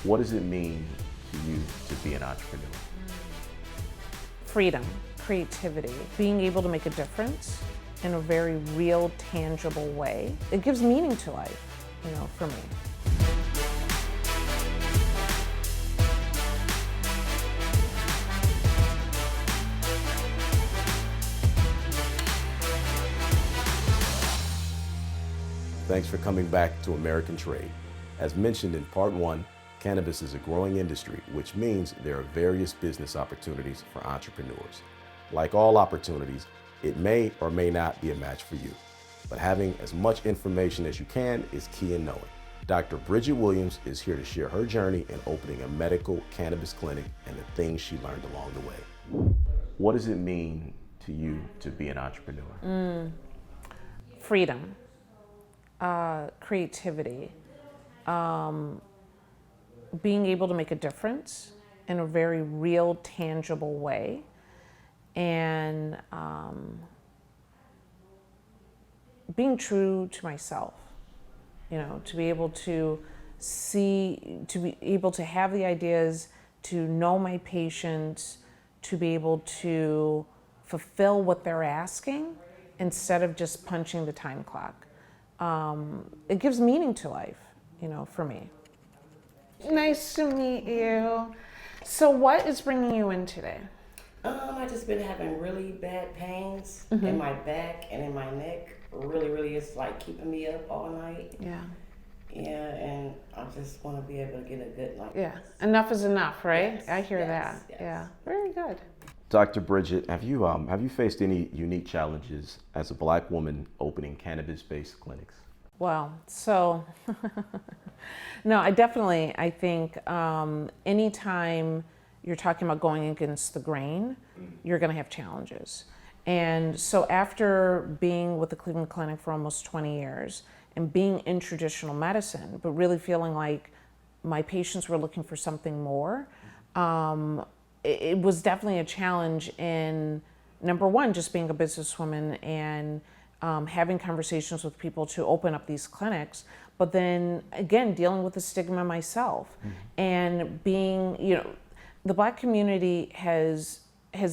What does it mean to you to be an entrepreneur? Freedom, creativity, being able to make a difference in a very real, tangible way. It gives meaning to life, for me. Thanks for coming back to American Trade. As mentioned in part one, cannabis is a growing industry, which means there are various business opportunities for entrepreneurs. Like all opportunities, it may or may not be a match for you, but having as much information as you can is key in knowing. Dr. Bridget Williams is here to share her journey in opening a medical cannabis clinic and the things she learned along the way. What does it mean to you to be an entrepreneur? Freedom, creativity, being able to make a difference in a very real, tangible way, and being true to myself, to be able to be able to have the ideas, to know my patients, to be able to fulfill what they're asking instead of just punching the time clock. It gives meaning to life, for me. Nice to meet you. So what is bringing you in today? I just been having really bad pains in my back and in my neck. Really, it's like keeping me up all night. Yeah. Yeah, and I just want to be able to get a good night. Yeah. Enough is enough, right? Yes, I hear yes, that. yes. Yeah. Very good. Dr. Bridget, have you faced any unique challenges as a Black woman opening cannabis-based clinics? Well, so no, I think anytime you're talking about going against the grain, you're going to have challenges. And so after being with the Cleveland Clinic for almost 20 years and being in traditional medicine, but really feeling like my patients were looking for something more, it was definitely a challenge in, number one, just being a businesswoman and having conversations with people to open up these clinics, but then again, dealing with the stigma myself and being, the Black community has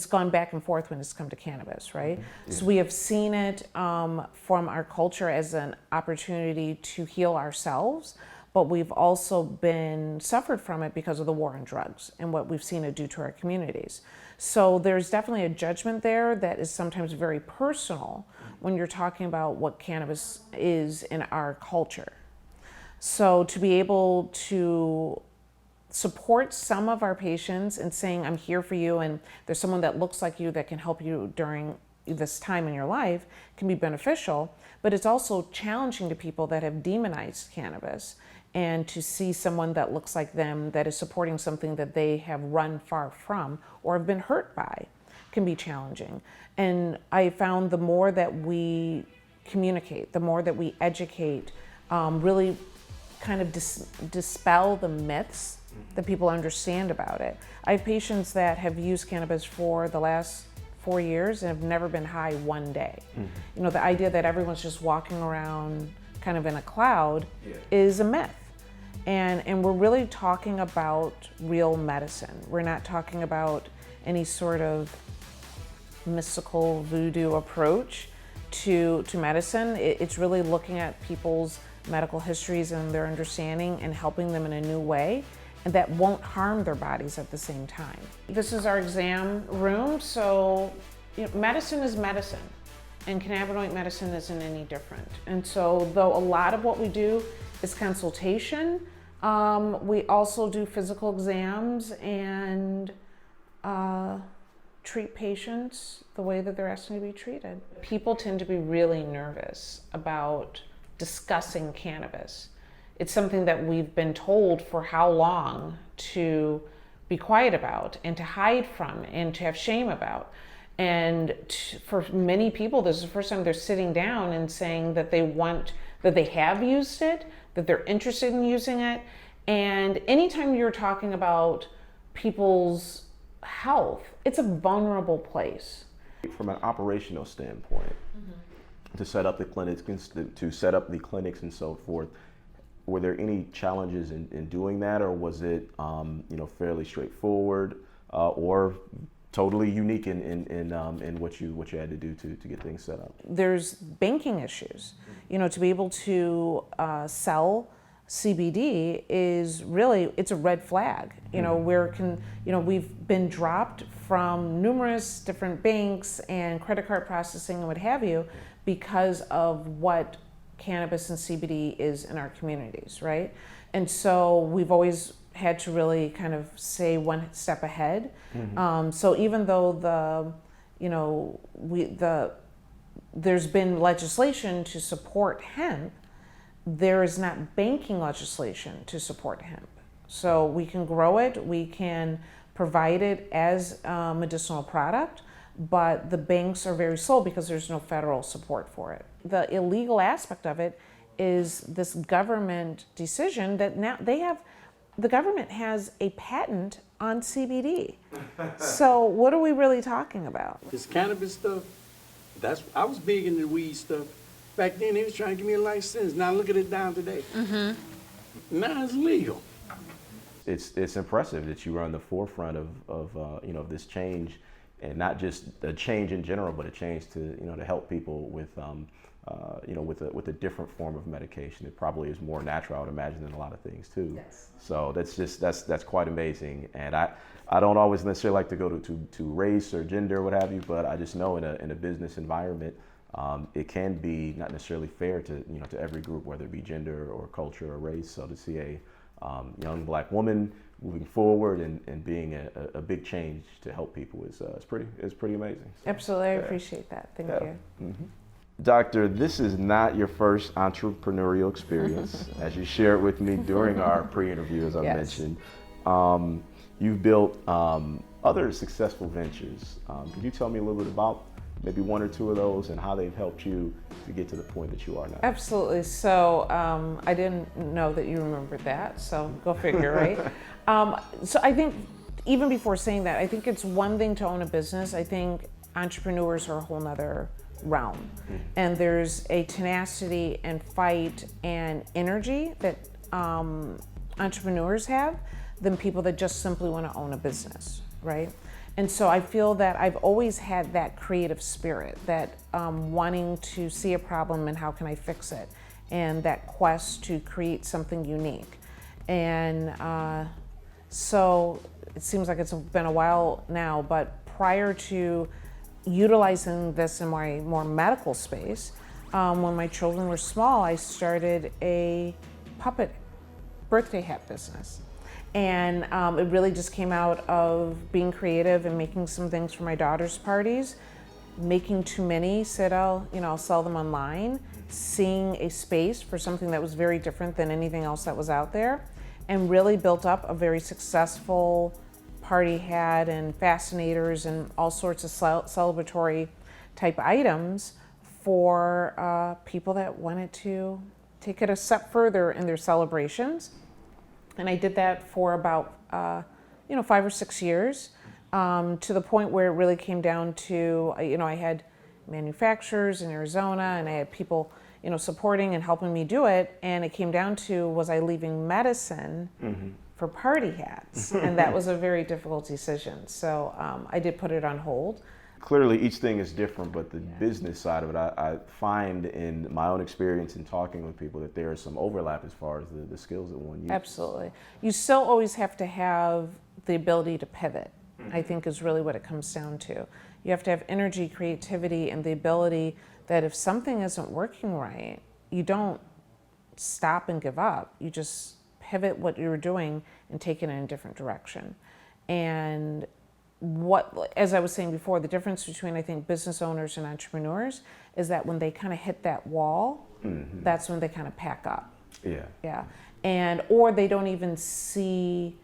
gone back and forth when it's come to cannabis, right? So we have seen it from our culture as an opportunity to heal ourselves, but we've also been suffered from it because of the war on drugs and what we've seen it do to our communities. So there's definitely a judgment there that is sometimes very personal when you're talking about what cannabis is in our culture. So to be able to support some of our patients and saying, I'm here for you, and there's someone that looks like you that can help you during this time in your life can be beneficial, but it's also challenging to people that have demonized cannabis, and to see someone that looks like them that is supporting something that they have run far from or have been hurt by can be challenging. And I found the more that we communicate, the more that we educate, really kind of dispel the myths that people understand about it. I have patients that have used cannabis for the last 4 years and have never been high one day. The idea that everyone's just walking around kind of in a cloud is a myth. And we're really talking about real medicine. We're not talking about any sort of mystical voodoo approach to medicine. It's really looking at people's medical histories and their understanding and helping them in a new way, and that won't harm their bodies at the same time. This is our exam room, so medicine is medicine, and cannabinoid medicine isn't any different. And so though a lot of what we do is consultation, we also do physical exams and treat patients the way that they're asking to be treated. People tend to be really nervous about discussing cannabis. It's something that we've been told for how long to be quiet about and to hide from and to have shame about. And for many people, this is the first time they're sitting down and saying that they have used it, that they're interested in using it. And anytime you're talking about people's health, it's a vulnerable place. From an operational standpoint, to set up the clinics and so forth, were there any challenges in doing that, or was it fairly straightforward, or totally unique in what you had to do to get things set up? There's banking issues. To be able to sell CBD is really, it's a red flag. We've been dropped from numerous different banks and credit card processing and what have you because of what cannabis and CBD is in our communities, right? And so we've always had to really kind of stay one step ahead. So even though there's been legislation to support hemp, there is not banking legislation to support hemp. So we can grow it, we can provide it as a medicinal product, but the banks are very slow because there's no federal support for it. The illegal aspect of it is this government decision that now the government has a patent on CBD. So what are we really talking about? This cannabis stuff, I was big into the weed stuff. Back then, they was trying to give me a license. Now look at it down today. Now it's legal. It's impressive that you were on the forefront of this change, and not just a change in general, but a change to help people with with a different form of medication. It probably is more natural, I would imagine, than a lot of things too. Yes. So that's quite amazing. And I don't always necessarily like to go to race or gender or what have you, but I just know in a business environment, it can be not necessarily fair to every group, whether it be gender or culture or race. So to see a young Black woman moving forward and being a big change to help people is pretty amazing. So, absolutely, I appreciate that. Thank you. Mm-hmm. Doctor, this is not your first entrepreneurial experience, as you shared with me during our pre-interview, as I mentioned. You've built other successful ventures. Could you tell me a little bit about maybe one or two of those and how they've helped you to get to the point that you are now? Absolutely. So I didn't know that you remembered that, so go figure, right? So I think even before saying that, I think it's one thing to own a business. I think entrepreneurs are a whole nother realm. And there's a tenacity and fight and energy that entrepreneurs have than people that just simply want to own a business, right? And so I feel that I've always had that creative spirit, that wanting to see a problem and how can I fix it, and that quest to create something unique. And so it seems like it's been a while now, but prior to utilizing this in my more medical space, when my children were small, I started a puppet birthday hat business. And it really just came out of being creative and making some things for my daughter's parties, making too many, said I'll sell them online, seeing a space for something that was very different than anything else that was out there, and really built up a very successful party hat and fascinators and all sorts of celebratory type items for people that wanted to take it a step further in their celebrations. And I did that for about 5 or 6 years, to the point where it really came down to I had manufacturers in Arizona and I had people supporting and helping me do it, and it came down to, was I leaving medicine for party hats? And that was a very difficult decision. So I did put it on hold. Clearly each thing is different, but the business side of it, I find in my own experience in talking with people that there is some overlap as far as the skills that one uses. Absolutely. You still always have to have the ability to pivot, I think is really what it comes down to. You have to have energy, creativity, and the ability that if something isn't working right, you don't stop and give up. You just pivot what you're doing and take it in a different direction. And as I was saying before, the difference between, I think, business owners and entrepreneurs is that when they kind of hit that wall, that's when they kind of pack up. Yeah. And, or they don't even can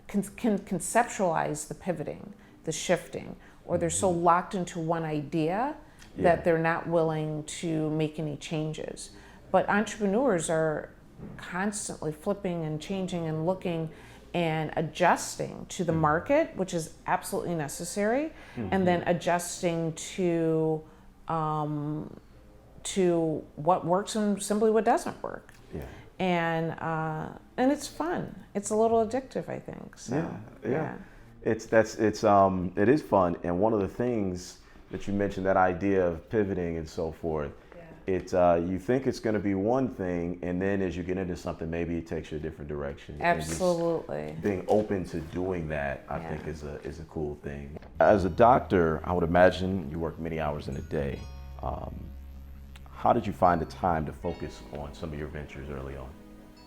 conceptualize the pivoting, the shifting, or they're so locked into one idea that they're not willing to make any changes. But entrepreneurs are constantly flipping and changing and looking and adjusting to the market, which is absolutely necessary, and then adjusting to what works and simply what doesn't work. and it's fun. It's a little addictive, I think. So, yeah. It is fun, and one of the things that you mentioned, that idea of pivoting and so forth, you think it's going to be one thing, and then as you get into something, maybe it takes you a different direction. Absolutely. Being open to doing that, I think, is a cool thing. As a doctor, I would imagine you work many hours in a day. How did you find the time to focus on some of your ventures early on?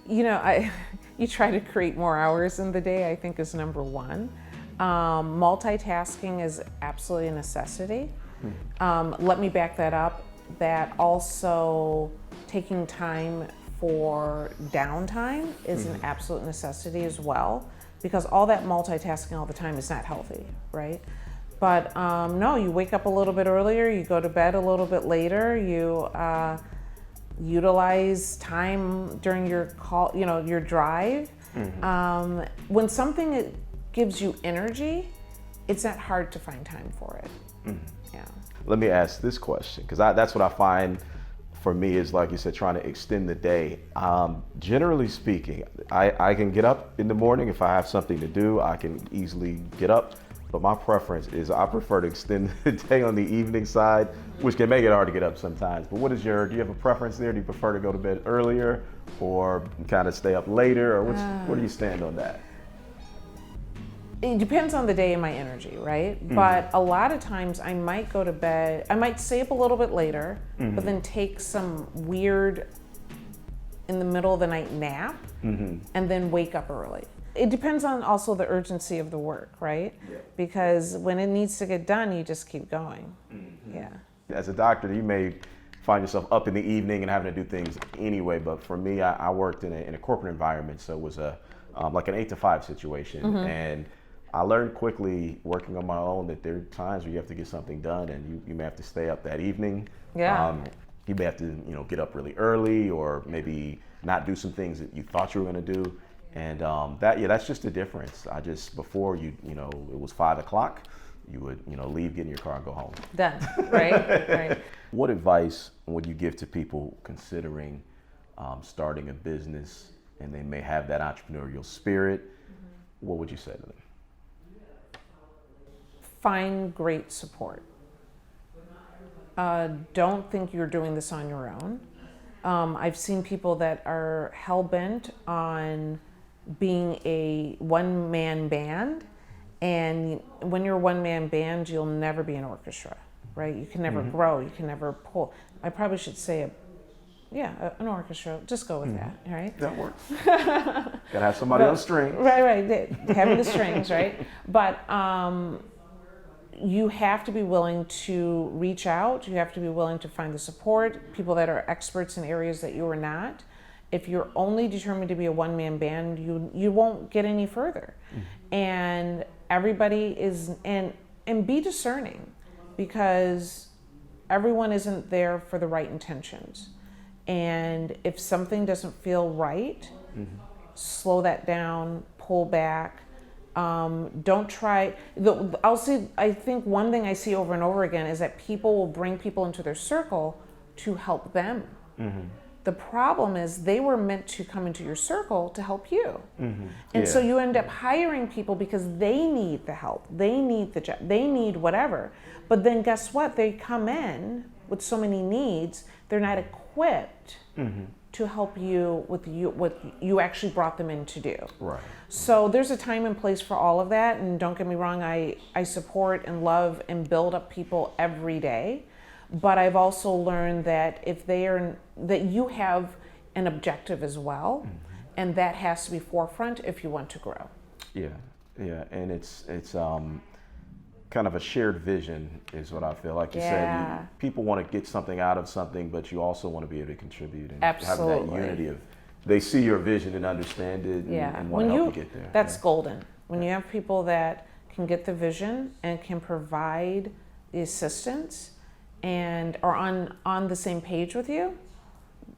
You know, you try to create more hours in the day, I think, is number one. Multitasking is absolutely a necessity. Let me back that up. That also taking time for downtime is an absolute necessity as well, because all that multitasking all the time is not healthy, right? But no, you wake up a little bit earlier, you go to bed a little bit later, you utilize time during your call, your drive. When something gives you energy, it's not hard to find time for it. Yeah. Let me ask this question, because that's what I find for me is, like you said, trying to extend the day. Generally speaking, I can get up in the morning. If I have something to do, I can easily get up. But my preference is I prefer to extend the day on the evening side, which can make it hard to get up sometimes. But do you have a preference there? Do you prefer to go to bed earlier or kind of stay up later? Or where do you stand on that? It depends on the day and my energy, right? But a lot of times I might go to bed, I might stay up a little bit later, but then take some weird in the middle of the night nap and then wake up early. It depends on also the urgency of the work, right? Yeah. Because when it needs to get done, you just keep going. Yeah. As a doctor, you may find yourself up in the evening and having to do things anyway, but for me, I worked in a corporate environment, so it was like an 8 to 5 situation. And I learned quickly working on my own that there are times where you have to get something done, and you may have to stay up that evening. Yeah. You may have to get up really early, or maybe not do some things that you thought you were going to do. And that's just the difference. Before it was 5 o'clock, you would leave, get in your car, and go home. Done. Right. Right. What advice would you give to people considering starting a business, and they may have that entrepreneurial spirit? What would you say to them? Find great support. Don't think you're doing this on your own. I've seen people that are hell-bent on being a one-man band, and when you're a one-man band, you'll never be an orchestra, right? You can never grow, you can never pull. I probably should say an orchestra. Just go with that, right? That works. Gotta have somebody on strings. Right. Having the strings, right? But you have to be willing to reach out. You have to be willing to find the support, people that are experts in areas that you are not. If you're only determined to be a one-man band, you won't get any further. And everybody is, and be discerning, because everyone isn't there for the right intentions. And if something doesn't feel right, slow that down, pull back. Don't try. I think one thing I see over and over again is that people will bring people into their circle to help them. The problem is they were meant to come into your circle to help you. And so you end up hiring people because they need the help, they need the job, they need whatever. But then guess what? They come in with so many needs, they're not equipped to help you with what you actually brought them in to do. Right. So there's a time and place for all of that, and don't get me wrong, I support and love and build up people every day. But I've also learned that that you have an objective as well, and that has to be forefront if you want to grow. Yeah, and it's kind of a shared vision is what I feel. Like you said, people want to get something out of something, but you also want to be able to contribute and have that unity of they see your vision and understand it and want to help you get there. That's golden. When you have people that can get the vision and can provide the assistance and are on the same page with you,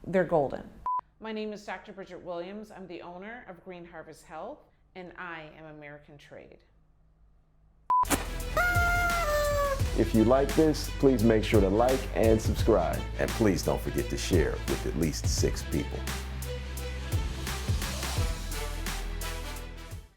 they're golden. My name is Dr. Bridget Williams. I'm the owner of Green Harvest Health, and I am American Trade. If you like this, please make sure to like and subscribe. And please don't forget to share with at least 6 people.